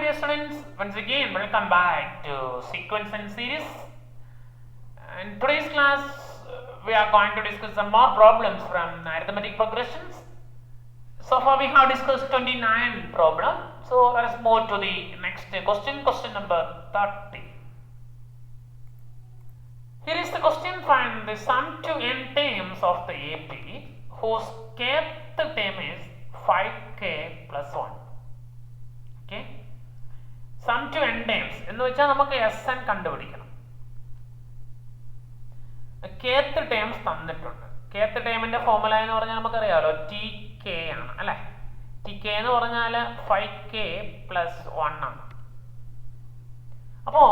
dear students, once again welcome back to Sequence and Series. In today's class, we are going to discuss some more problems from arithmetic progressions. So far we have discussed 29 problems. So let us move to the next question, question number 30. Here is the question: find the sum to n terms of the AP whose kth term is 5k plus 1. Okay. Sum to n terms എന്ന് വെച്ചാൽ നമുക്ക് Sn കണ്ടുപിടിക്കണം. kth terms തന്നിട്ടുണ്ട്. kth ടേമിന്റെ formula എന്ന് പറഞ്ഞാൽ നമുക്കറിയാമല്ലോ tk ആണ് അല്ലേ. tk എന്ന് പറഞ്ഞാൽ 5k പ്ലസ് 1 ആണ്. അപ്പോൾ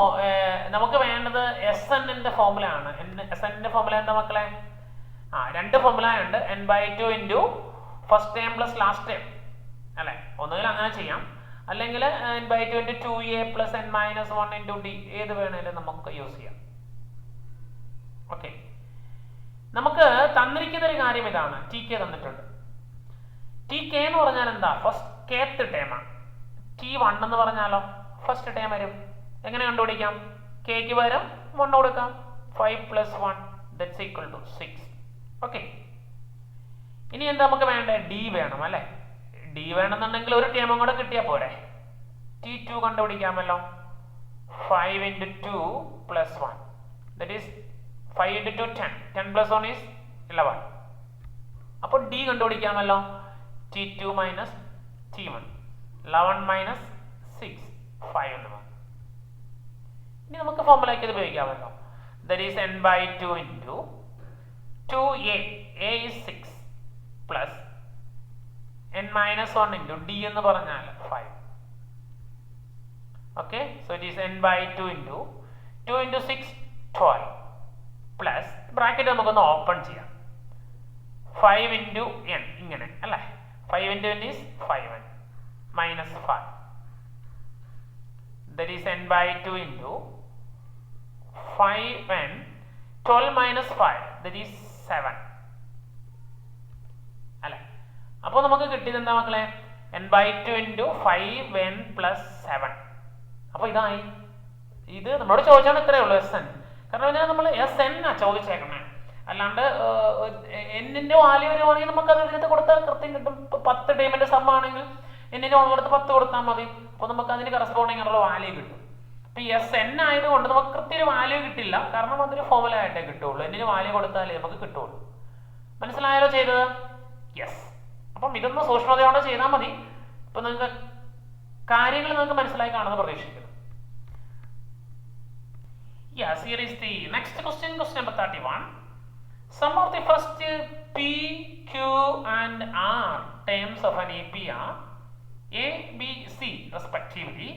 നമുക്ക് വേണ്ടത് Sn ന്റെ ഫോർമുല ആണ്. Sn ന്റെ ഫോർമുല എന്താ മക്കളെ? രണ്ട് ഫോർമുല ഉണ്ട്. n/2 into first term plus last term അല്ലേ. ഒന്നുകിൽ അങ്ങനെ ചെയ്യാം, അല്ലെങ്കിൽ n/2 into 2a plus n minus 1 into d, ഏത് വേണേലും നമുക്ക് യൂസ് ചെയ്യാം. ഓക്കെ, നമുക്ക് തന്നിരിക്കുന്ന ഒരു കാര്യം ഇതാണ്. tk തന്നിട്ടുണ്ട്. tk എന്ന് പറഞ്ഞാൽ എന്താ? First kth ടേമാണ്. t1 എന്ന് പറഞ്ഞാലോ ഫസ്റ്റ് ടേം വരും. എങ്ങനെ കണ്ടുപിടിക്കാം? kക്ക് പകരം 1 കൊടുക്കാം. 5 plus 1 that's equal to 6. Okay, ഇനി എന്താ നമുക്ക് വേണ്ടത്? d വേണം അല്ലേ. d വേണമെന്നുണ്ടെങ്കിൽ ഒരു ടേമും കൂടെ കിട്ടിയാൽ പോരെ. t2 കണ്ടുപിടിക്കാമല്ലോ. 5 into 2 plus 1 that is 5 into 2 10. 10 plus 1 is 11. അപ്പോൾ d കണ്ടുപിടിക്കാമല്ലോ. t2 minus t1, 11 minus 6, 5 എന്ന് വന്നു. ഇനി നമുക്ക് ഫോർമുലയ്ക്ക് ഇത് ഉപയോഗിക്കാമല്ലോ. That is n/2 into 2a, a is 6 plus n minus 1 into d എന്ന് പറഞ്ഞാൽ 5. Okay, so it is n/2 into 2 into 6 12 plus bracket നമുക്കൊന്ന് ഓപ്പൺ ചെയ്യാം. 5 into n ഇങ്ങനെ അല്ലേ. 5 into n is 5n minus 5, that is n/2 into 5n 12 minus 5 that is 7 അല്ലേ. അപ്പോൾ നമുക്ക് കിട്ടിയത് എന്താ മക്കളെ? n/2 into 5n plus 7. അപ്പോൾ ഇതായി. ഇത് നമ്മളോട് ചോദിച്ചാൽ ഇത്രയേ ഉള്ളൂ Sn. കാരണം ഇതിനെ നമ്മൾ Sn ചോദിച്ചേക്കണേ, അല്ലാണ്ട് എന്നിന്റെ വാല്യൂ വരുവാണെങ്കിൽ നമുക്ക് അത് ഇതിനകത്ത് കൊടുത്താൽ കൃത്യം കിട്ടും. 10 ടേമിന്റെ സം ആണെങ്കിൽ എന്നിന് കൊടുത്ത് 10 കൊടുത്താൽ മതി. അപ്പോൾ നമുക്ക് അതിന് കറസ്പോണ്ടിങ് ഉള്ള വാല്യൂ കിട്ടും. അപ്പോൾ Sn ആയതുകൊണ്ട് നമുക്ക് കൃത്യ ഒരു വാല്യൂ കിട്ടില്ല, കാരണം അതൊരു ഫോർമുല ആയിട്ടേ കിട്ടുള്ളൂ. എന്നിന് വാല്യൂ കൊടുത്താലേ നമുക്ക് കിട്ടുള്ളൂ. മനസ്സിലായാലോ ചെയ്തത്? യെസ്. അപ്പം ഇതൊന്ന് സൂക്ഷ്മതയോടെ ചെയ്താൽ മതി. ഇപ്പൊ നിങ്ങൾക്ക് കാര്യങ്ങൾ നിങ്ങൾക്ക് മനസ്സിലായി കാണുമെന്ന് പ്രതീക്ഷിക്കുന്നു. Yes, here is the next question, question number 31. Sum of the first p, q and r terms of an AP are a, b, c respectively.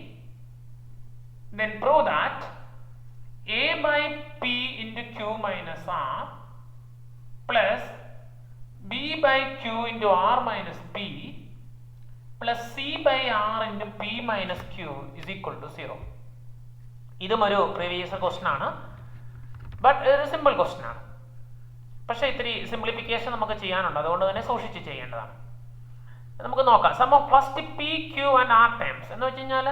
Then prove that a by p into q minus r plus b by q into r minus p plus c by r into p minus q is equal to 0. ഇതും ഒരു previous question ആണ്, but ഒരു simple question ആണ്. പക്ഷേ ഇത്തിരി simplification നമുക്ക് ചെയ്യാനുണ്ട്, അതുകൊണ്ട് തന്നെ സൂക്ഷിച്ച് ചെയ്യേണ്ടതാണ്. നമുക്ക് നോക്കാം. Sum of first P, Q and R terms എന്ന് വെച്ച് കഴിഞ്ഞാൽ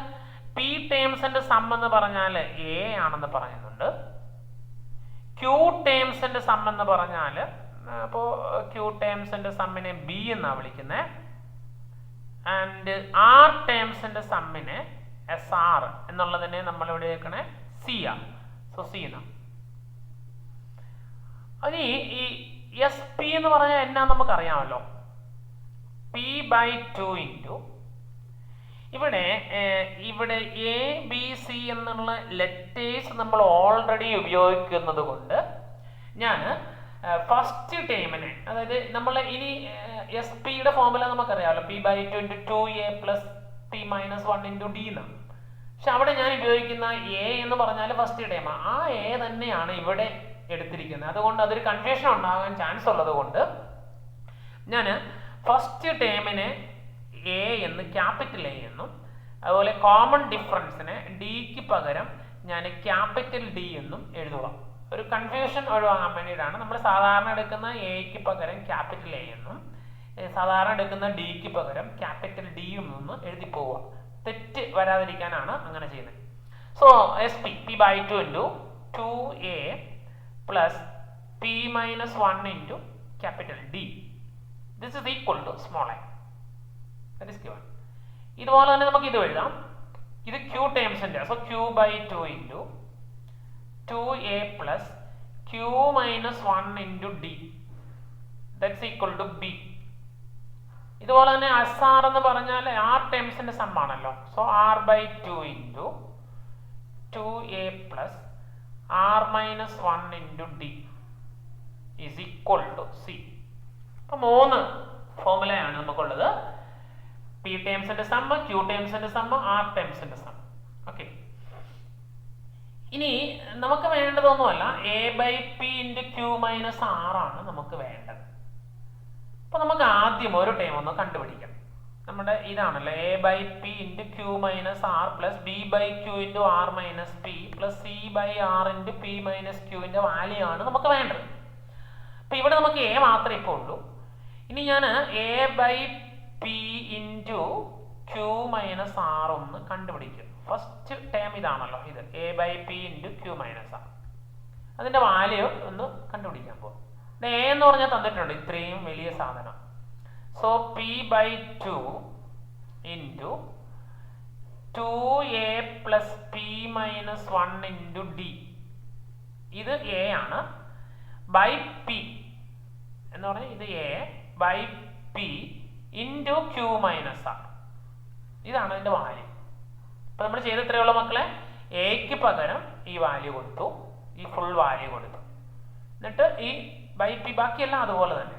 പി ടേംസിന്റെ സം എന്ന് പറഞ്ഞാൽ എ ആണെന്ന് പറയുന്നുണ്ട്. ക്യൂ ടേംസിന്റെ സം എന്ന് പറഞ്ഞാൽ, അപ്പോൾ ക്യൂ ടേംസിന്റെ സമ്മിനെ ബി എന്നാണ് വിളിക്കുന്നത്. ആൻഡ് ആർ ടേംസിന്റെ സമ്മിനെ SR എന്നുള്ളതിനെ നമ്മൾ ഇവിടെ വെക്കണേ സി ആണ്. സോ സി എന്നാണ്. ഇനി ഈ SP എന്ന് പറഞ്ഞാൽ എന്നാ നമുക്കറിയാമല്ലോ. p/2 ഇൻറ്റു ഇവിടെ ABC എന്നുള്ള ലെറ്റേഴ്സ് നമ്മൾ ഓൾറെഡി ഉപയോഗിക്കുന്നത് കൊണ്ട് ഞാൻ ഫസ്റ്റ് ടേമിനെ, അതായത് നമ്മൾ ഇനി SP-യുടെ ഫോർമുല നമുക്കറിയാമല്ലോ. p/2 into 2a plus p minus 1 into d എന്നാണ്. പക്ഷെ അവിടെ ഞാൻ ഉപയോഗിക്കുന്ന എ എന്ന് പറഞ്ഞാൽ ഫസ്റ്റ് ടേമാണ്. ആ എ തന്നെയാണ് ഇവിടെ എടുത്തിരിക്കുന്നത്. അതുകൊണ്ട് അതൊരു കൺഫ്യൂഷൻ ഉണ്ടാകാൻ ചാൻസ് ഉള്ളത് കൊണ്ട് ഞാൻ ഫസ്റ്റ് ടേമിനെ എ എന്ന്, ക്യാപിറ്റൽ എ എന്നും, അതുപോലെ കോമൺ ഡിഫറൻസിനെ ഡിക്ക് പകരം ഞാൻ ക്യാപിറ്റൽ ഡി എന്നും എഴുതുക. ഒരു കൺഫ്യൂഷൻ ഒഴിവാകാൻ വേണ്ടിയിട്ടാണ് നമ്മൾ സാധാരണ എടുക്കുന്ന എക്ക് പകരം ക്യാപിറ്റൽ എ എന്നും സാധാരണ എടുക്കുന്ന ഡിക്ക് പകരം ക്യാപിറ്റൽ ഡിയും എന്ന് എഴുതി പോവുക. തെറ്റ് വരാതിരിക്കാനാണ് അങ്ങനെ ചെയ്യുന്നത്. So S P by 2 into 2a plus p minus 1 into capital D this is equal to small I. That is given. ഇതുപോലെ തന്നെ നമുക്ക് ഇത് എഴുതാം. ഇത് q ടേംസിന്റെ, so q by 2 into 2a plus q minus 1 into D that's equal to b. ഇതുപോലെ തന്നെ SR എന്ന് പറഞ്ഞാൽ R ടേംസിന്റെ സം ആണല്ലോ. So R by 2 into 2a plus R minus 1 into D is equal to C. അപ്പോൾ 3 ഫോർമുലയാണ് നമുക്കുള്ളത്. P ടേംസിന്റെ സം, Q ടേംസിന്റെ സം, R ടേംസിന്റെ സം. ഓക്കെ, ഇനി നമുക്ക് വേണ്ടതൊന്നുമല്ല a by p into q minus R ആണ് നമുക്ക് വേണ്ടത്. അപ്പോൾ നമുക്ക് ആദ്യം ഒരു ടേം ഒന്ന് കണ്ടുപിടിക്കാം. നമ്മുടെ ഇതാണല്ലോ a by p into q minus R plus b by q into R minus p plus c by R into p minus q value ആണ് നമുക്ക് വേണ്ടത്. അപ്പോൾ ഇവിടെ നമുക്ക് a മാത്രമേ ഇപ്പോൾ ഉള്ളൂ. ഇനി ഞാൻ a by p into q minus R ഒന്ന് കണ്ടുപിടിക്കും. ഫസ്റ്റ് ടേം ഇതാണല്ലോ, ഇത് a by p into q minus R. അതിൻ്റെ വാല്യൂ ഒന്ന് കണ്ടുപിടിക്കാൻ പോകും. a എന്ന് പറഞ്ഞാൽ തന്നിട്ടുണ്ട്, ഇത്രയും വലിയ സാധനം. So p by 2 into 2a plus p minus 1 into d ഇത് a ആണ്. ബൈ p എന്ന് പറഞ്ഞാൽ ഇത് a by p into q minus R. ഇതാണ് അതിൻ്റെ വാല്യൂ. അപ്പോൾ നമ്മൾ ചെയ്ത് ഇത്രയുള്ള മക്കളെ, എക്ക് പകരം ഈ വാല്യൂ കൊടുത്തു, ഈ ഫുൾ വാല്യൂ കൊടുത്തു, എന്നിട്ട് ഈ ബൈ പി ബാക്കിയെല്ലാം അതുപോലെ തന്നെ.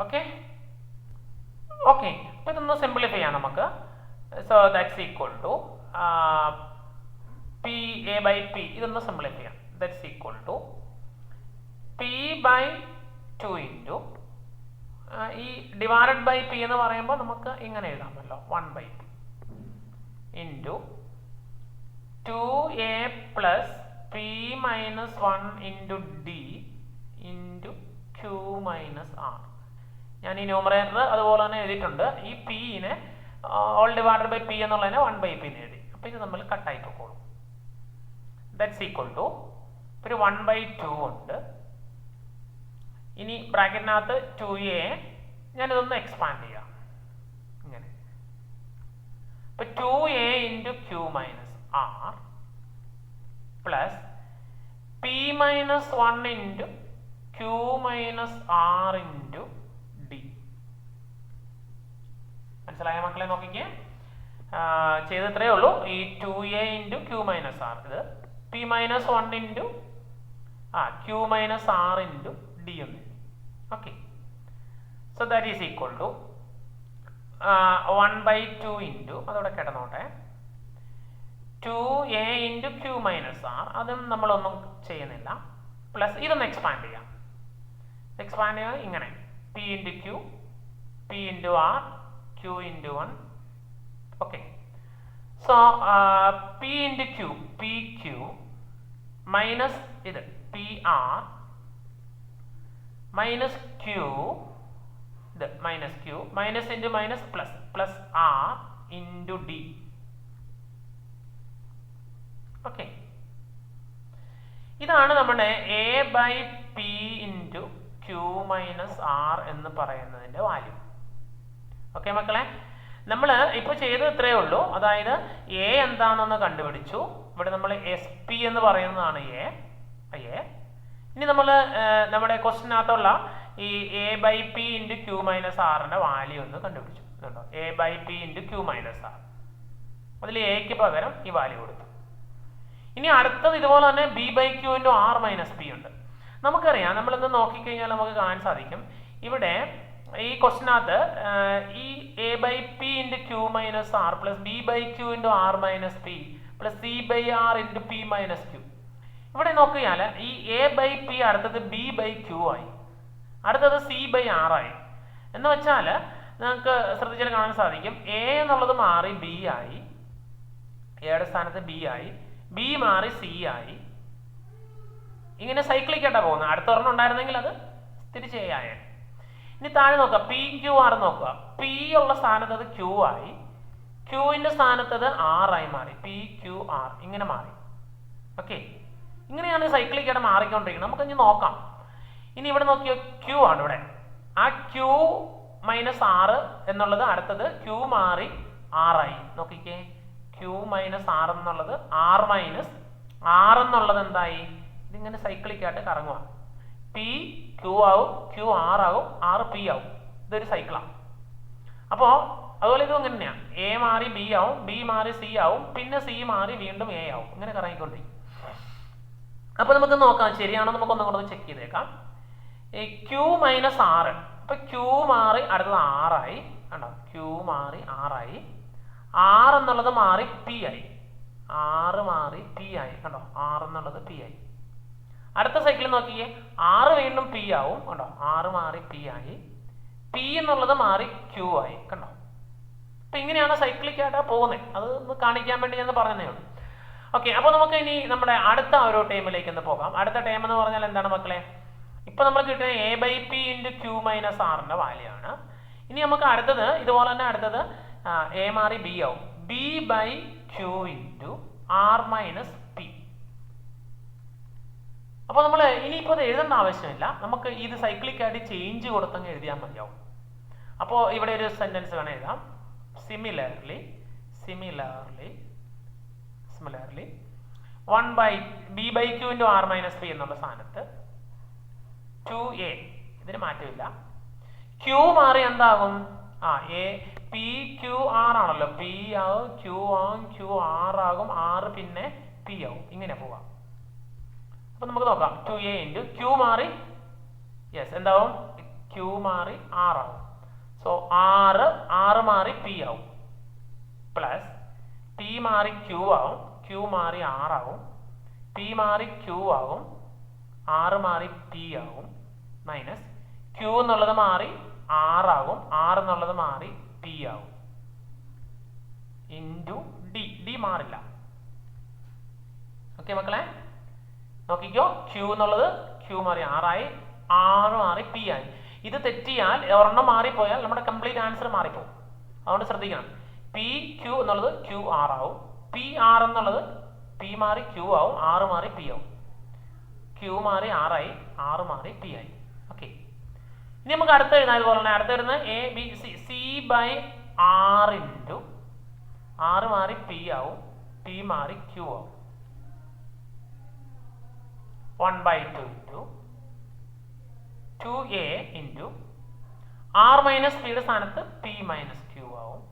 ഓക്കെ ഓക്കെ അപ്പോൾ ഇതൊന്ന് സിംപ്ലിഫൈ ചെയ്യാം നമുക്ക്. So that's equal to p a by p, ഇതൊന്ന് സിംപ്ലിഫൈ ചെയ്യാം. That's equal to p by 2 into ഈ ഡിവൈഡഡ് ബൈ പി എന്ന് പറയുമ്പോൾ നമുക്ക് ഇങ്ങനെ എഴുതാമല്ലോ, 1 by P into 2a plus p minus 1 into d into q minus R. ഞാൻ ഈ ന്യൂമറേറ്റർ അതുപോലെ തന്നെ എഴുതിയിട്ടുണ്ട്. ഈ പിനെ ഓൾ ഡിവൈഡഡ് ബൈ പി എന്നുള്ളതിനെ 1 ബൈ പി എന്ന് എഴുതി. അപ്പോൾ ഇത് നമ്മൾ കട്ടായി പോയിക്കോളും. ദാറ്റ്സ് ഈക്വൽ ടു ഒരു 1 ബൈ 2 ഉണ്ട്. ഇനി ബ്രാക്കറ്റിനകത്ത് 2a, ഞാനിതൊന്ന് എക്സ്പാൻഡ് ചെയ്യാം ഇങ്ങനെ. അപ്പോൾ 2a into q minus R plus p minus 1 into q minus R into D. മനസ്സിലായ മക്കളെ? നോക്കിക്കേ, ചെയ്തത്രേ ഉള്ളൂ. ഈ 2a into q minus R, ഇത് p minus 1 into q minus R into D ഒന്ന്. Okay, so that is equal to 1 by 2 into, അതോടെ കിടന്നോട്ടെ, 2a into q minus R, അതും നമ്മളൊന്നും ചെയ്യുന്നില്ല, പ്ലസ് ഇതൊന്ന് എക്സ്പാൻഡ് ചെയ്യാം. എക്സ്പാൻഡ് ചെയ്യാൻ ഇങ്ങനെ p into q, p into R, q into 1. Okay, so p into q, pq minus ഇത് pr മൈനസ് q, ഇത് minus q, minus into minus plus, plus R into d. Okay, ഇതാണ് നമ്മുടെ a by p into q minus R എന്ന് പറയുന്നതിൻ്റെ value. Okay മക്കളെ, നമ്മൾ ഇപ്പോൾ ചെയ്തത് ഇത്രയേ ഉള്ളൂ. അതായത് a എന്താണെന്ന് കണ്ടുപിടിച്ചു. ഇവിടെ നമ്മൾ SP എന്ന് പറയുന്നതാണ് a. ഇനി നമ്മൾ നമ്മുടെ ക്വസ്റ്റിനകത്തുള്ള ഈ a by p into q minus ആറിൻ്റെ വാല്യൂ ഒന്ന് കണ്ടുപിടിച്ചു. ഇതുണ്ടോ, a by p into q minus r. അതിൽ എക്ക് പകരം ഈ വാല്യൂ കൊടുത്തു. ഇനി അടുത്തത് ഇതുപോലെ തന്നെ b by q into R minus p ഉണ്ട്. നമുക്കറിയാം, നമ്മളിന്ന് നോക്കിക്കഴിഞ്ഞാൽ നമുക്ക് കാണാൻ സാധിക്കും, ഇവിടെ ഈ ക്വസ്റ്റിനകത്ത് ഈ a by p into q minus R plus b by q into R minus p plus c by R into p minus q. ഇവിടെ നോക്കിയാൽ ഈ a ബൈ p അടുത്തത് b ബൈ q ആയി, അടുത്തത് c ബൈ R ആയി. എന്ന് വെച്ചാൽ നമുക്ക് ശ്രദ്ധിച്ചാൽ കാണാൻ സാധിക്കും, a എന്നുള്ളത് മാറി b ആയി, എയുടെ സ്ഥാനത്ത് b ആയി, b മാറി c ആയി. ഇങ്ങനെ സൈക്ലിക് ആയിട്ടാണ് പോകുന്നത്. അടുത്ത ഒരെണ്ണം ഉണ്ടായിരുന്നെങ്കിൽ അത് തിരിച്ച് a ആയ. ഇനി താഴെ നോക്കുക, p q R നോക്കുക, p ഉള്ള സ്ഥാനത്ത് അത് q ആയി, ക്യൂവിൻ്റെ സ്ഥാനത്തത് ആറായി മാറി, പി ക്യു ആർ ഇങ്ങനെ മാറി. ഓക്കെ, ഇങ്ങനെയാണ് സൈക്ലിക് ആയിട്ട് മാറിക്കൊണ്ടിരിക്കുന്നത്. നമുക്ക് ഇനി നോക്കാം. ഇനി ഇവിടെ നോക്കിയോ, ക്യൂ ആണ് ഇവിടെ. ആ ക്യൂ മൈനസ് ആറ് എന്നുള്ളത് അടുത്തത് ക്യൂ മാറി ആറായി. നോക്കിക്കേ, ക്യൂ മൈനസ് ആറ് എന്നുള്ളത് ആർ മൈനസ് ആറ് എന്നുള്ളത് എന്തായി? ഇതിങ്ങനെ സൈക്ലിക് ആയിട്ട് കറങ്ങുക. പി ക്യൂ ആവും, ക്യൂ ആർ ആവും, ആറ് പി ആവും. ഇതൊരു സൈക്കിളാണ്. അപ്പോൾ അതുപോലെ ഇതും അങ്ങനെ തന്നെയാണ്. എ മാറി ബി ആവും, ബി മാറി സി ആവും, പിന്നെ സി മാറി വീണ്ടും എ ആവും. ഇങ്ങനെ കറങ്ങിക്കൊണ്ടിരിക്കും. അപ്പോൾ നമുക്ക് നോക്കാം ശരിയാണോ, നമുക്ക് ഒന്നും കൂടെ ചെക്ക് ചെയ്തേക്കാം. ഈ ക്യൂ മൈനസ് ആറ്, അപ്പൊ ക്യൂ മാറി അടുത്തത് ആറായി. കണ്ടോ, ക്യൂ മാറി ആറായി. ആറ് എന്നുള്ളത് മാറി പി ആയി, ആറ് മാറി പി ആയി. കണ്ടോ, ആറ് എന്നുള്ളത് പി ആയി. അടുത്ത സൈക്കിളിൽ നോക്കിയേ, ആറ് വീണ്ടും പി ആവും. കണ്ടോ, ആറ് മാറി പി ആയി. പി എന്നുള്ളത് മാറി ക്യൂ ആയി. കണ്ടോ, അപ്പൊ ഇങ്ങനെയാണ് സൈക്ലിക് ആയിട്ട് പോകുന്നത്. അത് ഒന്ന് കാണിക്കാൻ വേണ്ടി ഞാൻ പറഞ്ഞതേ ഉള്ളൂ. ഓക്കെ, അപ്പോൾ നമുക്ക് ഇനി നമ്മുടെ അടുത്ത ഒരു ടേമിലേക്ക് ഒന്ന് പോകാം. അടുത്ത ടേം എന്ന് പറഞ്ഞാൽ എന്താണ് മക്കളെ? ഇപ്പൊ നമ്മൾ കിട്ടുന്ന a by P into Q minus ആറിന്റെ വാല്യൂ ആണ്. ഇനി നമുക്ക് അടുത്തത് ഇതുപോലെ തന്നെ അടുത്തത് എ മാറി ബി ആവും, b by Q into R minus p. അപ്പോൾ നമ്മൾ ഇനിയിപ്പോൾ അത് എഴുതേണ്ട ആവശ്യമില്ല, നമുക്ക് ഇത് സൈക്ലിക് ആയിട്ട് ചേഞ്ച് കൊടുത്തങ്ങ് എഴുതിയാൽ മതിയാവും. അപ്പോൾ ഇവിടെ ഒരു സെന്റൻസ് വേണം എഴുതാം. Similarly 1 by b by Q into R minus p എന്നുള്ള സ്ഥാനത്ത് 2a, ഇതിന് മാറ്റമില്ല. ക്യൂ മാറി എന്താകും? എ പി ക്യൂ ആർ ആണല്ലോ, പി ആവും ക്യൂ ആവും, ക്യൂ ആർ ആകും, ആറ് പിന്നെ പി ആവും. ഇങ്ങനെ പോവാം. അപ്പൊ നമുക്ക് നോക്കാം. 2a ഇൻറ്റു ക്യൂ മാറി യെസ് എന്താവും? ക്യൂ മാറി ആറാവും. സോ ആറ് മാറി പി ആവും, പ്ലസ് പി മാറി ക്യൂ ആവും, ക്യൂ മാറി ആറാവും, പി മാറി ക്യൂ ആവും, ആറ് മാറി പി ആവും, മൈനസ് ക്യൂ എന്നുള്ളത് മാറി ആറാകും, ആറ് എന്നുള്ളത് മാറി പി ആവും, ഇൻറ്റു ഡി. ഡി മാറില്ല. ഓക്കെ മക്കളെ, നോക്കിക്കോ, ക്യൂ എന്നുള്ളത് ക്യൂ മാറി ആറായി, ആറ് മാറി പി ആയി. ഇത് തെറ്റിയാൽ ഒരെണ്ണം മാറിപ്പോയാൽ നമ്മുടെ കംപ്ലീറ്റ് ആൻസർ മാറിപ്പോകും. അതുകൊണ്ട് ശ്രദ്ധിക്കണം. പി ക്യൂ എന്നുള്ളത് ക്യൂ ആർ ആവും, പി ആർ എന്നുള്ളത് പി മാറി ക്യൂ ആവും, ആറ് മാറി പി ആവും, ക്യൂ മാറി ആറായി, ആറ് മാറി പി ആയി. ഓക്കെ, ഇനി നമുക്ക് അടുത്ത എഴുതാം. ഇതുപോലെ തന്നെ അടുത്ത വരുന്നത് a b c, c by R into r മാറി പി ആവും, പി മാറി ക്യൂ ആവും, 1/2 into 2a into R minus പിയുടെ സ്ഥാനത്ത് പി മൈനസ് ക്യൂ ആവും,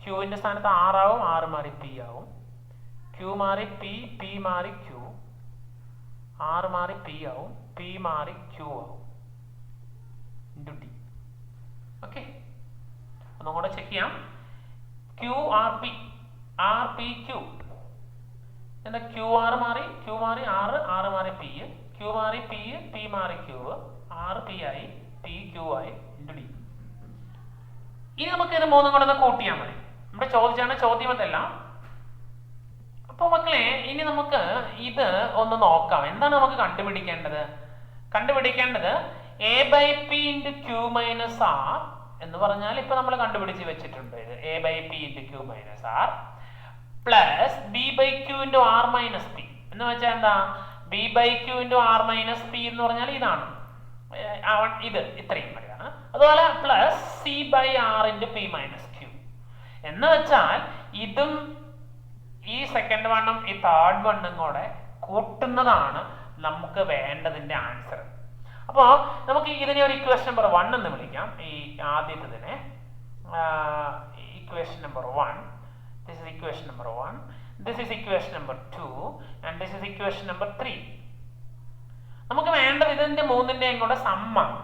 ക്യൂവിൻ്റെ സ്ഥാനത്ത് ആറാവും, ആറ് മാറി പി ആവും, ക്യൂ മാറി പി, പി മാറി ക്യൂ, ആറ് മാറി പി ആവും, പി മാറി ക്യൂ ആവും, ഇൻറ്റു ഡി. ഓക്കെ, ഒന്നും കൂടെ ചെക്ക് ചെയ്യാം. Q r p, r p q, എന്താ ക്യൂ ആറ് മാറി, ക്യൂ മാറി ആറ്, ആറ് മാറി പി, ക്യൂ മാറി പി, പി മാറി ക്യൂ, ആറ് പി ആയി, പി ക്യൂ ആയി, ഇൻറ്റു ഡി. ഇനി നമുക്ക് ഇത് മൂന്നും കൂടെ ഒന്ന് കൂട്ടിയാൽ മതി. നമ്മുടെ ചോദിച്ചാണ് ചോദ്യം ഇതെല്ലാം. അപ്പൊ മക്കളെ, ഇനി നമുക്ക് ഇത് ഒന്ന് നോക്കാം. എന്താണ് നമുക്ക് കണ്ടുപിടിക്കേണ്ടത്? കണ്ടുപിടിക്കേണ്ടത് a by P into Q minus r എന്ന് പറഞ്ഞാൽ ഇപ്പൊ നമ്മൾ കണ്ടുപിടിച്ച് വെച്ചിട്ടുണ്ട്. ഇത് a by P into Q minus R plus B by Q into R minus p എന്ന് വെച്ചാൽ എന്താ? B by Q into R minus p എന്ന് പറഞ്ഞാൽ ഇതാണ്, ഇത് ഇത്രയും വരെയാണ്. അതുപോലെ plus c by R into P minus q എന്ന് വെച്ചാൽ ഇതും ഈ സെക്കൻഡ് വണ്ണും ഈ തേർഡ് വണ്ണും കൂടെ കൂട്ടുന്നതാണ് നമുക്ക് വേണ്ടതിന്റെ ആൻസർ. അപ്പോൾ നമുക്ക് ഇതിനെ ഒരു ഇക്വേഷൻ നമ്പർ 1 എന്ന് വിളിക്കാം. ഈ ആദ്യത്തതിനെ equation number 1. This is equation number 1. This is equation number 2 and this is equation number 3. നമുക്ക് വേണ്ടത് ഇതിന്റെ മൂന്നിന്റെയും കൂടെ സമ്മാണ്.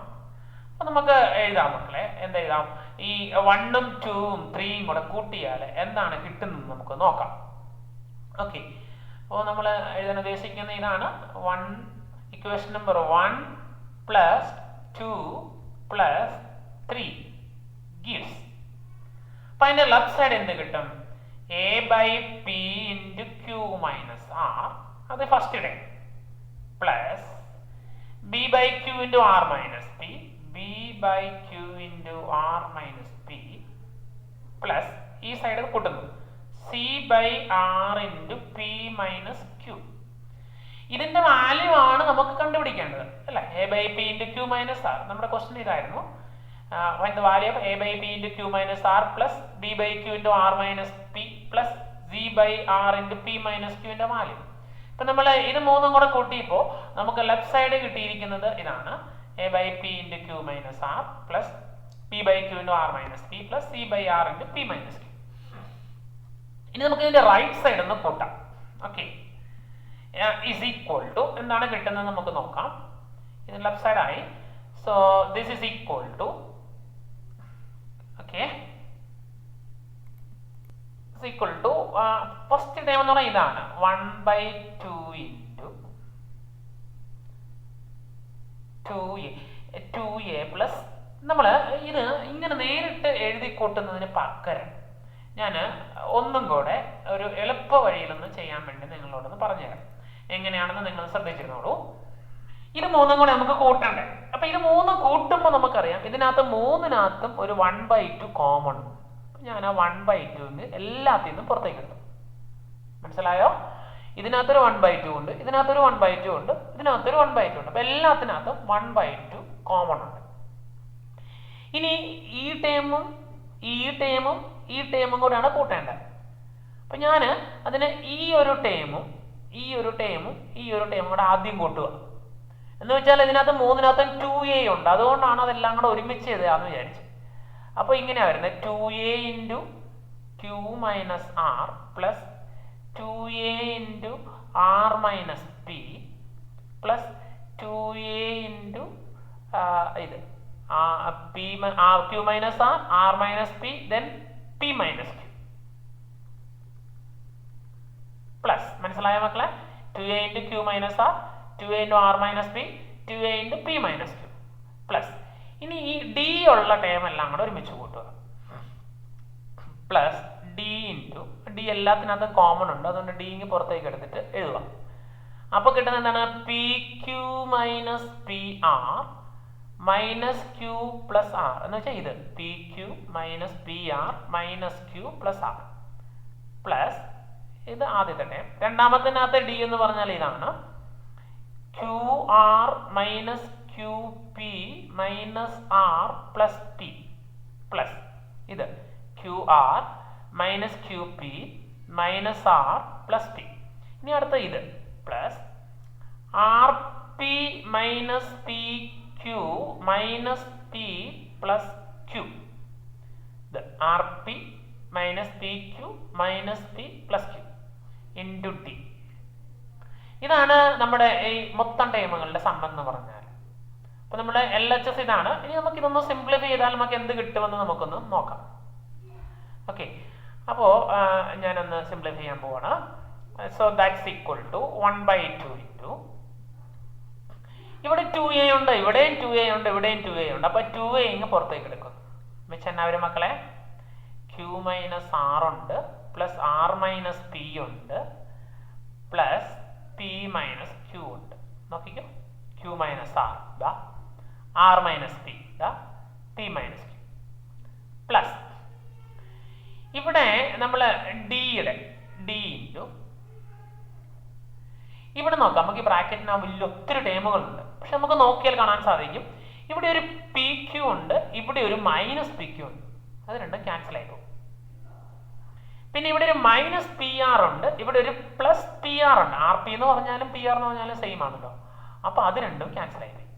അപ്പൊ നമുക്ക് എഴുതാം മക്കളെ. എന്താ എഴുതാം? ഈ 1ഉം 2ഉം 3ഉം കൂടെ കൂട്ടിയാൽ എന്താണ് കിട്ടുന്നത് നമുക്ക് നോക്കാം. ഓക്കെ, അപ്പോൾ നമ്മൾ എഴുതാൻ ഉദ്ദേശിക്കുന്ന ഇതാണ്. Equation number 1 plus 2 plus 3 gives. അപ്പൊ അതിന്റെ ലെഫ്റ്റ് സൈഡ് എന്ത് കിട്ടും? A by P into Q minus R, അത് ഫസ്റ്റ് ഇടേ, plus B by Q into R minus P, B by Q into R minus P plus ഈ side കൂട്ടുന്നു C by R into P minus Q. ഇതിന്റെ value ആണ് നമുക്ക് കണ്ടുപിടിക്കേണ്ടത് അല്ലെ. A by P into Q minus R. നമ്മുടെ question ഇതായിരുന്നു. Find the value of A by P into Q minus R plus B by Q into R minus P plus G by R into P minus ക്യൂവിന്റെ value. ഇപ്പൊ നമ്മൾ ഇത് മൂന്നും കൂടെ കൂട്ടിയപ്പോൾ നമുക്ക് left side കിട്ടിയിരിക്കുന്നത് ഇതാണ്. A by P into Q minus R plus p by Q into R minus P plus c by R into P minus q. ഇനി നമുക്ക് ഇതിന്റെ റൈറ്റ് സൈഡ് ഒന്ന് കൂട്ടാം. ഓക്കെ, ഈസ് ഈക്വൽ ടു എന്താണ് കിട്ടുന്നത് നമുക്ക് നോക്കാം. ഇത് ലെഫ്റ്റ് സൈഡ് ആയി. So this is equal to okay equal to first time എന്ന് പറഞ്ഞാൽ ഇതാണ് 1/2 ഇൻറ്റു 2a പ്ലസ് നമ്മൾ ഇത് ഇങ്ങനെ നേരിട്ട് എഴുതി കൂട്ടുന്നതിന് പകരം ഞാൻ ഒന്നും കൂടെ ഒരു എളുപ്പ വഴിയിലൊന്ന് ചെയ്യാൻ വേണ്ടി നിങ്ങളോടൊന്ന് പറഞ്ഞുതരാം. എങ്ങനെയാണെന്ന് നിങ്ങൾ ശ്രദ്ധിച്ചിരുന്നോളൂ. ഇത് മൂന്നും കൂടെ നമുക്ക് കൂട്ടണ്ടേ. അപ്പൊ ഇത് മൂന്നും കൂട്ടുമ്പോൾ നമുക്കറിയാം ഇതിനകത്ത് മൂന്നിനകത്തും ഒരു 1/2 കോമൺ. ഞാൻ ആ 1/2 എല്ലാത്തിൽ നിന്നും പുറത്തേക്ക് എടുത്തു. മനസ്സിലായോ? ഇതിനകത്തൊരു 1/2 ഉണ്ട്, ഇതിനകത്തൊരു 1/2 ഉണ്ട്, ഇതിനകത്തൊരു 1/2 ഉണ്ട്. അപ്പൊ എല്ലാത്തിനകത്തും 1/2 കോമൺ ഉണ്ട്. ഇനി ഈ ടേമും ഈ ടേമും ഈ ടേമും കൂടെയാണ് കൂട്ടേണ്ടത്. അപ്പൊ ഞാൻ അതിന് ഈ ഒരു ടേമും ഈ ഒരു ടേമും ഈ ഒരു ടേമും കൂടെ ആദ്യം കൂട്ടുക. എന്ന് വെച്ചാൽ ഇതിനകത്ത് മൂന്നിനകത്തും 2a ഉണ്ട്, അതുകൊണ്ടാണ് അതെല്ലാം കൂടെ ഒരുമിച്ച് ചെയ്തതാന്ന് വിചാരിച്ചു. അപ്പൊ ഇങ്ങനെയാ വരുന്നത് 2a into Q minus R plus 2a into R minus P plus 2a into ഇത് Q minus R minus P then P minus Q plus. മനസ്സിലായ മക്കളെ? 2a into Q minus R, 2a into R minus P, 2a into P minus Q plus. ഇനി ഈ D ഉള്ള term എല്ലാം കൂടെ ഒരുമിച്ച് കൂട്ടുക. പ്ലസ് ഡി ഇൻറ്റു ഡി എല്ലാത്തിനകത്തും കോമൺ ഉണ്ട്, അതുകൊണ്ട് ഡി ഇങ്ങ് പുറത്തേക്ക് എടുത്തിട്ട് എഴുതുക. അപ്പൊ കിട്ടുന്നത് എന്താണ്? P Q minus P R minus Q plus R എന്ന് വെച്ചാൽ ഇത് P Q minus P R minus Q plus R plus ഇത് ആദ്യത്തെ ടേം. രണ്ടാമത്തിനകത്ത് ഡി എന്ന് പറഞ്ഞാൽ ഇതാണ് Q R minus Q P minus R plus P plus ഇത് Q R minus Q P minus R plus P. ഇനി അടുത്ത ഇത് plus R P minus P Q minus P plus Q. ഇത് R P minus P Q minus P plus q into d. ഇതാണ് നമ്മുടെ ഈ മൊത്തം ടേമുകളുടെ sum എന്ന് പറഞ്ഞാൽ. അപ്പൊ നമ്മുടെ LHS ഇതാണ്. ഇനി നമുക്ക് ഇതൊന്ന് സിംപ്ലിഫൈ ചെയ്താൽ നമുക്ക് എന്ത് കിട്ടുമെന്ന് നമുക്കൊന്ന് നോക്കാം. ഓക്കെ, അപ്പോ ഞാനൊന്ന് സിംപ്ലിഫൈ ചെയ്യാൻ പോവാണ്. So that's equal to 1/2 into ഇവിടെ 2a ഉണ്ട്, ഇവിടെയും 2a ഉണ്ട്, ഇവിടെയും 2a ഉണ്ട്. അപ്പൊ 2a ഇങ്ങ് പുറത്തേക്ക് എടുക്കും. മിച്ചം എന്നാ വരും മക്കളെ? ക്യൂ മൈനസ് ആർ ഉണ്ട് പ്ലസ് ആർ മൈനസ് പി ഉണ്ട് പ്ലസ് പി മൈനസ് ക്യൂ ഉണ്ട്. നോക്കിക്കോ, ക്യൂ മൈനസ് ആർ ദാ ആർ മൈനസ് പി ദാ പി മൈനസ് ക്യൂ പ്ലസ് ഇവിടെ നമ്മൾ ഡിയുടെ ഡി ഇൻറ്റു ഇവിടെ നോക്കാം. നമുക്ക് ഈ ബ്രാക്കറ്റിന് വലിയ ഒത്തിരി ടേമുകളുണ്ട്, പക്ഷെ നമുക്ക് നോക്കിയാൽ കാണാൻ സാധിക്കും ഇവിടെ ഒരു പി ക്യൂ ഉണ്ട്, ഇവിടെ ഒരു മൈനസ് പി ക്യൂ ഉണ്ട്. അത് രണ്ടും ക്യാൻസൽ ആയി പോകും. പിന്നെ ഇവിടെ ഒരു മൈനസ് പി ആർ ഉണ്ട്, ഇവിടെ ഒരു പ്ലസ് പി ആർ ഉണ്ട്. ആർ പി എന്ന് പറഞ്ഞാലും പി ആർ എന്ന് പറഞ്ഞാലും സെയിം ആണല്ലോ. അപ്പൊ അത് രണ്ടും ക്യാൻസൽ ആയി പോയി.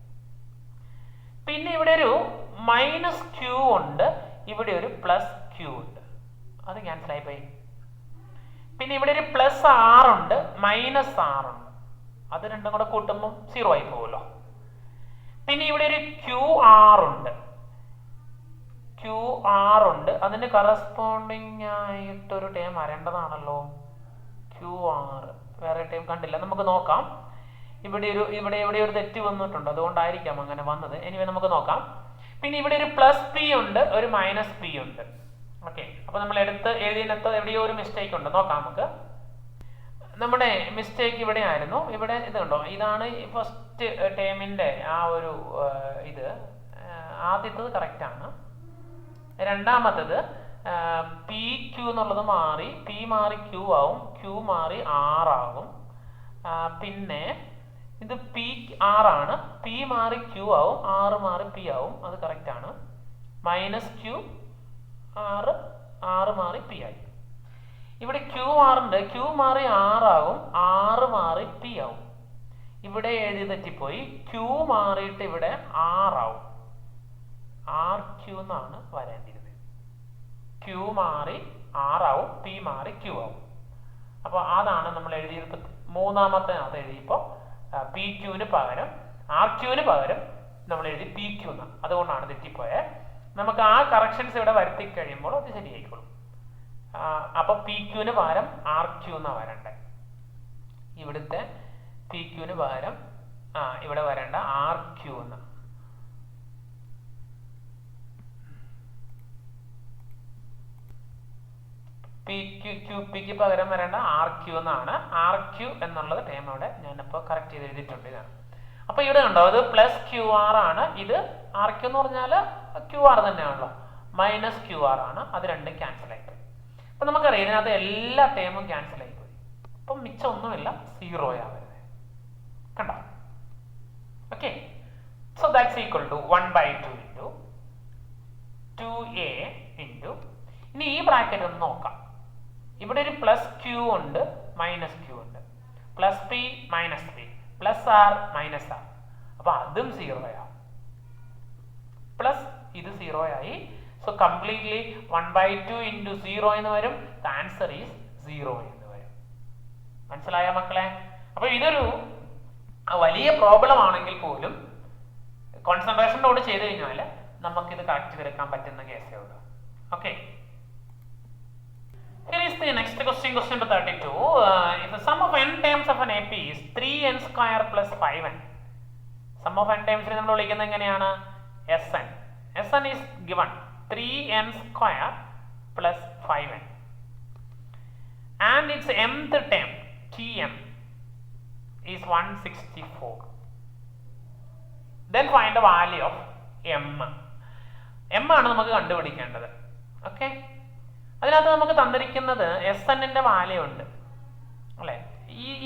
പിന്നെ ഇവിടെ ഒരു മൈനസ് ക്യൂ ഉണ്ട്, ഇവിടെ ഒരു പ്ലസ് ക്യൂ ഉണ്ട്, അത് ക്യാൻസൽ ആയി പോയി. പിന്നെ ഇവിടെ ഒരു പ്ലസ് ആർ ഉണ്ട്, മൈനസ് ആർ ഉണ്ട്, അത് രണ്ടും കൂടെ കൂട്ടുമ്പോൾ 0 ആയി പോകുമല്ലോ. പിന്നെ ഇവിടെ ഒരു ക്യൂ ആർ ഉണ്ട്, ക്യൂ ആർ ഉണ്ട്, അതിന് കറസ്പോണ്ടിങ് ആയിട്ടൊരു ടേം വരേണ്ടതാണല്ലോ. ക്യൂ ആർ വേറെ ടേം കണ്ടില്ല, നമുക്ക് നോക്കാം. ഇവിടെ ഒരു തെറ്റ് വന്നിട്ടുണ്ട്, അതുകൊണ്ടായിരിക്കാം അങ്ങനെ വന്നത്. എനിവേ നമുക്ക് നോക്കാം. പിന്നെ ഇവിടെ ഒരു പ്ലസ് പി ഉണ്ട്, ഒരു മൈനസ് പി ഉണ്ട്. ഓക്കെ, അപ്പൊ നമ്മൾ എഴുതിയതിനകത്ത് എവിടെയോ ഒരു മിസ്റ്റേക്ക് ഉണ്ട്, നോക്കാം നമുക്ക്. നമ്മുടെ മിസ്റ്റേക്ക് ഇവിടെ ആയിരുന്നു. ഇവിടെ ഇത് കണ്ടോ, ഇതാണ് ഫസ്റ്റ് ടേമിന്റെ ആ ഒരു ഇത്. ആദ്യത്തത് കറക്റ്റ് ആണ്, രണ്ടാമത്തത് പി ക്യൂ എന്നുള്ളത് മാറി, പി മാറി ക്യൂ ആവും, ക്യൂ മാറി ആർ ആകും. പിന്നെ ഇത് പി ആറാണ്, പി മാറി ക്യൂ ആവും, ആറ് മാറി പി ആവും, അത് കറക്റ്റ് ആണ്. മൈനസ് ക്യൂ ആറ്, ആറ് മാറി പി ആയി. ഇവിടെ ക്യൂ ആറുണ്ട്, ക്യൂ മാറി ആറാകും, ആറ് മാറി പി ആവും. ഇവിടെ എഴുതി തെറ്റിപ്പോയി, ക്യൂ മാറിയിട്ട് ഇവിടെ ആറാവും, ആർ ക്യൂ എന്നാണ് വരേണ്ടിയിരുന്നത്. ക്യൂ മാറി ആറാവും, പി മാറി ക്യൂ ആവും. അപ്പോൾ അതാണ് നമ്മൾ എഴുതിയത്. മൂന്നാമത്തെ അത് എഴുതിയപ്പോൾ പി ക്യൂവിന് പകരം ആർ ക്യൂവിന് പകരം നമ്മൾ എഴുതി പി ക്യൂ എന്നാണ്. അതുകൊണ്ടാണ് തെറ്റിപ്പോയത്. നമുക്ക് ആ കറക്ഷൻസ് ഇവിടെ വരുത്തി കഴിയുമ്പോൾ അത് ശരിയായിക്കോളും. അപ്പോൾ പി ക്യൂവിന് പകരം ആർ ക്യൂ എന്നാണ് വരണ്ടേ. ഇവിടുത്തെ പി ക്യൂവിന് പകരം ഇവിടെ വരേണ്ട ആർ ക്യൂ എന്ന്. പിക്ക് പകരം വരേണ്ട ആർ ക്യൂ എന്നാണ്. ആർ ക്യൂ എന്നുള്ളത് ടൈം അവിടെ ഞാനിപ്പോൾ കറക്റ്റ് ചെയ്ത് എഴുതിയിട്ടുണ്ട്. ഇതാണ്. അപ്പോൾ ഇവിടെ കണ്ടോ, അത് പ്ലസ് ക്യൂ ആർ ആണ്, ഇത് ആർ ക്യൂ എന്ന് പറഞ്ഞാൽ ക്യൂ ആർ തന്നെയാണല്ലോ, മൈനസ് ക്യൂ ആർ ആണ്. അത് രണ്ടും ക്യാൻസൽ ആയിപ്പോയി. അപ്പം നമുക്കറിയാം ഇതിനകത്ത് എല്ലാ ടൈമും ക്യാൻസൽ ആയിപ്പോയി. അപ്പം മിച്ചം ഒന്നുമില്ല, സീറോയാണ് വരുന്നത്. കണ്ടോ? Okay, so that's equal to 1/2 into 2a into, ഇനി ഈ ബ്രാക്കറ്റ് ഒന്ന് നോക്കാം. ഇവിടെ ഒരു പ്ലസ് ക്യൂ ഉണ്ട്, മൈനസ് ക്യൂ ഉണ്ട്, plus p minus P, plus r minus r. അപ്പൊ അതും സീറോയാവും, പ്ലസ് ഇത് സീറോയായി. സോ കംപ്ലീറ്റ്ലി 1/2 ഇൻറ്റു 0 എന്ന് വരും. ദ ആൻസർ ഈസ് 0 എന്ന് വരും. മനസ്സിലായ മക്കളെ? അപ്പൊ ഇതൊരു വലിയ പ്രോബ്ലം ആണെങ്കിൽ പോലും കോൺസെൻട്രേഷനോട് ചെയ്ത് കഴിഞ്ഞാൽ നമുക്കിത് കറക്റ്റ് ചെയ്തെടുക്കാൻ പറ്റുന്ന കേസേ ഉള്ളൂ. Okay, here is the next question, question number 32. If the sum of n terms of an AP is 3n square plus 5n, sum of n terms നമ്മൾ വിളിക്കുന്നത് എങ്ങനെയാണ്? Sn. Sn is given 3n square plus 5n and its mth term Tm is 164. Then find the value of m. m ആണ് നമുക്ക് കണ്ടുപിടിക്കേണ്ടത്. Okay, അതിനകത്ത് നമുക്ക് തന്നിരിക്കുന്നത് S എന്നിന്റെ വാല്യൂ ഉണ്ട് അല്ലെ.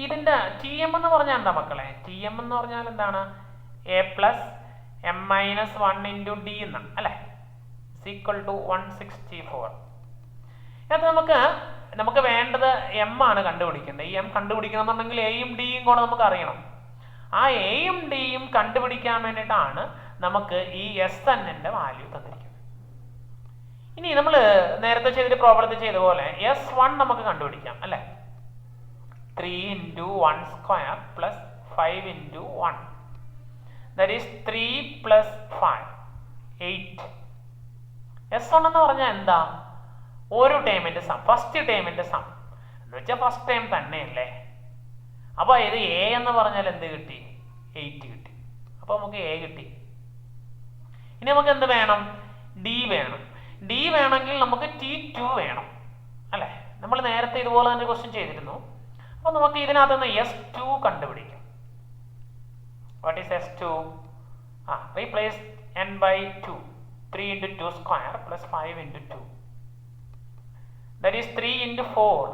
ഇതിന്റെ ടി എം എന്ന് പറഞ്ഞാൽ എന്താ മക്കളെ? ടി എം എന്ന് പറഞ്ഞാൽ എന്താണ്? A plus m minus 1 into D എന്നാണ് അല്ലെ, ഈക്വൽ ടു 164. ഇതിനകത്ത് നമുക്ക് വേണ്ടത് എം ആണ് കണ്ടുപിടിക്കേണ്ടത്. ഈ എം കണ്ടുപിടിക്കണമെന്നുണ്ടെങ്കിൽ എയും ഡിയും കൂടെ നമുക്ക് അറിയണം. ആ എയും ഡിയും കണ്ടുപിടിക്കാൻ വേണ്ടിയിട്ടാണ് നമുക്ക് ഈ എസ് എന്നിന്റെ വാല്യൂ തന്നിരിക്കുന്നത്. ഇനി നമ്മൾ നേരത്തെ ചെയ്തൊരു പ്രോബ്ലത്തിൽ ചെയ്ത പോലെ S1 നമുക്ക് കണ്ടുപിടിക്കാം അല്ലെ. 3 into 1 square plus 5 into 1, that is 3 plus 5 8. S1 എന്ന് പറഞ്ഞാൽ എന്താ? ഒരു ടേമിന്റെ സം, ഫസ്റ്റ് ടേമിന്റെ സം എന്ന് വെച്ചാൽ ഫസ്റ്റ് ടൈം തന്നെയല്ലേ. അപ്പൊ ഇത് എ എന്ന് പറഞ്ഞാൽ എന്ത് കിട്ടി? 8 കിട്ടി. അപ്പൊ നമുക്ക് എ കിട്ടി. ഇനി നമുക്ക് എന്ത് വേണം? ഡി വേണം. ഡി വേണമെങ്കിൽ നമുക്ക് T2 വേണം അല്ലെ. നമ്മൾ നേരത്തെ ഇതുപോലെ തന്നെ ക്വസ്റ്റ്യൻ ചെയ്തിരുന്നു. അപ്പൊ നമുക്ക് ഇതിനകത്ത് നിന്ന് S2 കണ്ടുപിടിക്കാം. What is S2? Replace n by 2. 3 into 2 square plus 5 into 2. That is 3 into 4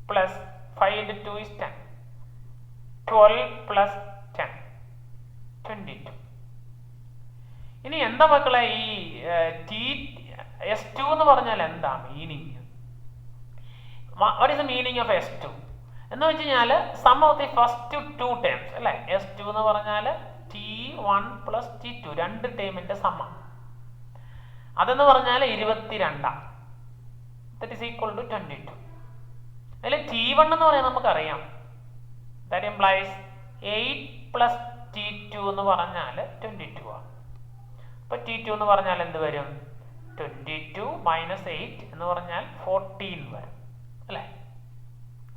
plus 5 into 2 is 10. 12 plus 10 22. ഇനി എന്താ മക്കളെ ഈ S2 എന്ന് പറഞ്ഞാൽ എന്താ meaning? What is the meaning of S2 എന്ന് വെച്ച് കഴിഞ്ഞാൽ sum of the first 2 terms അല്ലെ. S2 എന്ന് പറഞ്ഞാൽ T1 പ്ലസ് T2 രണ്ട് ടേമിന്റെ സമ്മാണ്. അതെന്ന് പറഞ്ഞാൽ 22. That is equal to 22. അതിൽ T1 എന്ന് പറയാൻ നമുക്കറിയാം. ദാറ്റ് ഇംപ്ലൈസ് 8 പ്ലസ് T2 എന്ന് പറഞ്ഞാൽ 22 ആണ്. അപ്പൊ T2 എന്ന് പറഞ്ഞാൽ എന്ത് വരും? 22 മൈനസ് 8 എന്ന് പറഞ്ഞാൽ 14 വരും അല്ലെ.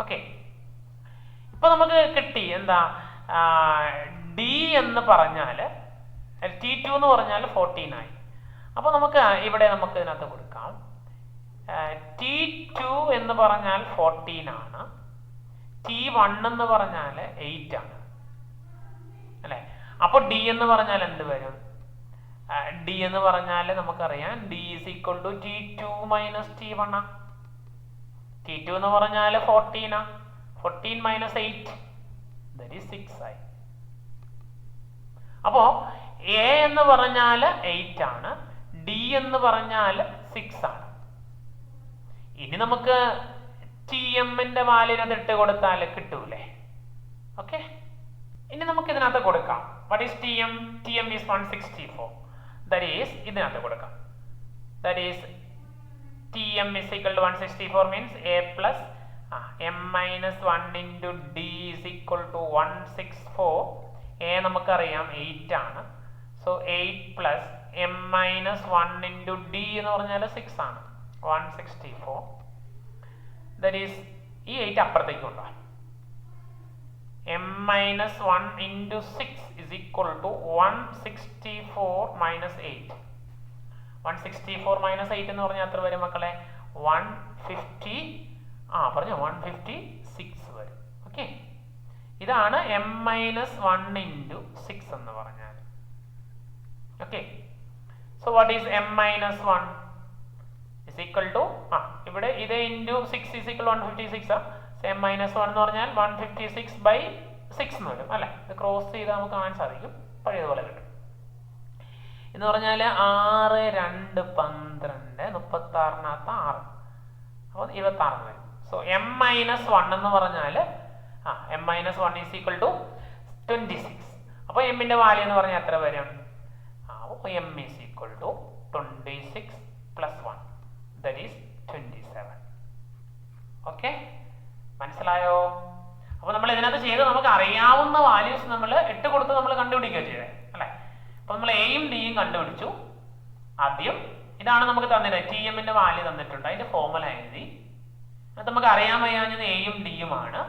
ഓക്കെ, ഇപ്പൊ നമുക്ക് കിട്ടി എന്താ? ഡി എന്ന് പറഞ്ഞാൽ T2 എന്ന് പറഞ്ഞാൽ 14 ആയി. അപ്പൊ നമുക്ക് ഇവിടെ നമുക്ക് ഇതിനകത്ത് കൊടുക്കാം. T2 എന്ന് പറഞ്ഞാൽ 14 ആണ്, T1 എന്ന് പറഞ്ഞാൽ 8 ആണ് അല്ലെ. അപ്പൊ ഡി എന്ന് പറഞ്ഞാൽ എന്ത് വരും? ഡി എന്ന് പറഞ്ഞാൽ നമുക്കറിയാം d is equal to T2 minus T1 ആ. T2 എന്ന് പറഞ്ഞാൽ 14 ആ. 14 മൈനസ് 8 ദാറ്റ് ഈസ് 6 ആയി. അപ്പോ എ എന്ന് പറഞ്ഞാൽ 8 ആണ്, ഡി എന്ന് പറഞ്ഞാൽ 6 ആണ്. ഇനി നമുക്ക് ടി എമ്മിന്റെ വാല്യൂനെ ഇട്ട് കൊടുത്താൽ കിട്ടൂലേ? ഓക്കെ, ഇനി നമുക്ക് ഇതിനകത്ത് കൊടുക്കാം. What is t m? T m is 164. That is ഇതിനകത്ത് കൊടുക്കാം. That is t m is equal to 164 means a plus m minus 1 into d is equal to 164. A നമുക്കറിയാം 8 ആണ്. So 8 plus m minus 1 into d എന്ന് പറഞ്ഞാൽ 6 ആണ്. 164. That is ഈ 8 അപ്പുറത്തേക്ക് കൊണ്ടോ. M minus 1 into 6 is equal to 164 minus 8. 164 minus 8 എന്ന് പറഞ്ഞാൽ എത്ര വരും മക്കളെ? 150. പറഞ്ഞു 156 വരും. ഓക്കെ, ഇതാണ് എം മൈനസ് 1 ഇൻറ്റു 6 എന്ന് പറഞ്ഞാൽ. Okay, so what is m minus 1 is equal to ഇവിടെ ഇത് ഇൻറ്റു 6 ഇസ് ഈക്വൽ 156 ആ. എം മൈനസ് 1 എന്ന് പറഞ്ഞാൽ 156/6 എന്ന് വരും അല്ലെ? ഇത് ക്രോസ് ചെയ്താൽ നമുക്ക് കാണാൻ സാധിക്കും, പഴയതുപോലെ കിട്ടും. എന്ന് പറഞ്ഞാൽ 6, 2, 12, 36 അപ്പോൾ 26 വരും. സോ എം മൈനസ് 1 എന്ന് പറഞ്ഞാൽ m minus 1 is equal to 26. അപ്പോൾ എമ്മിന്റെ വാല്യൂ എന്ന് പറഞ്ഞാൽ എത്ര വരും? M is equal to 26 plus 1 that is 27. Okay, മനസ്സിലായോ? അപ്പോൾ നമ്മൾ ഇതിനകത്ത് ചെയ്ത് നമുക്ക് അറിയാവുന്ന വാല്യൂസ് നമ്മൾ ഇട്ട് കൊടുത്ത് നമ്മൾ കണ്ടുപിടിക്കുക ചെയ്തേ അല്ലെ? അപ്പൊ നമ്മൾ എയും ഡിയും കണ്ടുപിടിച്ചു. ആദ്യം ഇതാണ് നമുക്ക് തന്നിട്ട് ടി എമ്മിന്റെ വാല്യൂ തന്നിട്ടുണ്ട്, അതിന്റെ ഫോർമുല എഴുതി. അത് നമുക്ക് അറിയാൻ വയ്യാഞ്ഞത് എയും ഡിയുമാണ്.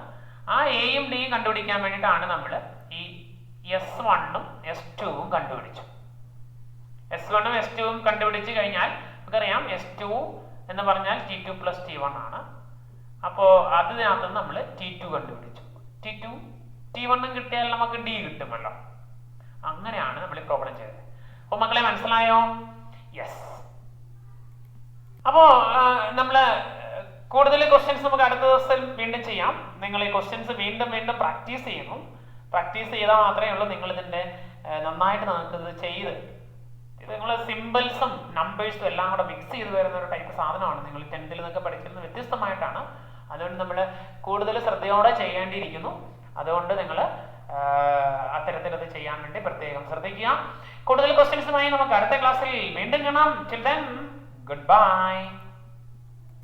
ആ എയും ഡിയും കണ്ടുപിടിക്കാൻ വേണ്ടിയിട്ടാണ് നമ്മൾ ഈ S1ഉം S2ഉം കണ്ടുപിടിച്ചു. S1ഉം S2ഉം കണ്ടുപിടിച്ച് കഴിഞ്ഞാൽ നമുക്കറിയാം S2 എന്ന് പറഞ്ഞാൽ T2 പ്ലസ് T1 ആണ്. അപ്പോൾ അതിനകത്ത് നമ്മൾ T2 കണ്ടുപിടിച്ചു. T1ഉം കിട്ടിയാൽ നമുക്ക് ഡി കിട്ടുമല്ലോ. അങ്ങനെയാണ് നമ്മൾ ഈ പ്രോബ്ലം ചെയ്തത്. അപ്പോൾ മക്കളെ മനസ്സിലായോ? യെസ്. അപ്പോൾ നമ്മൾ കൂടുതൽ ക്വസ്റ്റ്യൻസ് നമുക്ക് അടുത്ത ദിവസം വീണ്ടും ചെയ്യാം. നിങ്ങൾ ഈ ക്വസ്റ്റ്യൻസ് വീണ്ടും വീണ്ടും പ്രാക്ടീസ് ചെയ്യണം. പ്രാക്ടീസ് ചെയ്താൽ മാത്രമേ ഉള്ളൂ നിങ്ങൾ ഇതിന്റെ നന്നായിട്ട് നമുക്ക് ഇത് ചെയ്ത് നിങ്ങൾ സിമ്പിൾസും നമ്പേഴ്സും എല്ലാം കൂടെ മിക്സ് ചെയ്ത് വരുന്ന ഒരു ടൈപ്പ് സാധനമാണ്. നിങ്ങൾ 10th നിന്നൊക്കെ പഠിക്കുന്നത് വ്യത്യസ്തമായിട്ടാണ്. അതുകൊണ്ട് നമ്മൾ കൂടുതൽ ശ്രദ്ധയോടെ ചെയ്യേണ്ടിയിരിക്കുന്നു. അതുകൊണ്ട് നിങ്ങൾ അത്തരത്തിലത് ചെയ്യാൻ വേണ്ടി പ്രത്യേകം ശ്രദ്ധിക്കുക. കൂടുതൽ ക്വസ്റ്റ്യൻസുമായി നമുക്ക് അടുത്ത ക്ലാസ്സിൽ വീണ്ടും കാണാം. Till then good bye.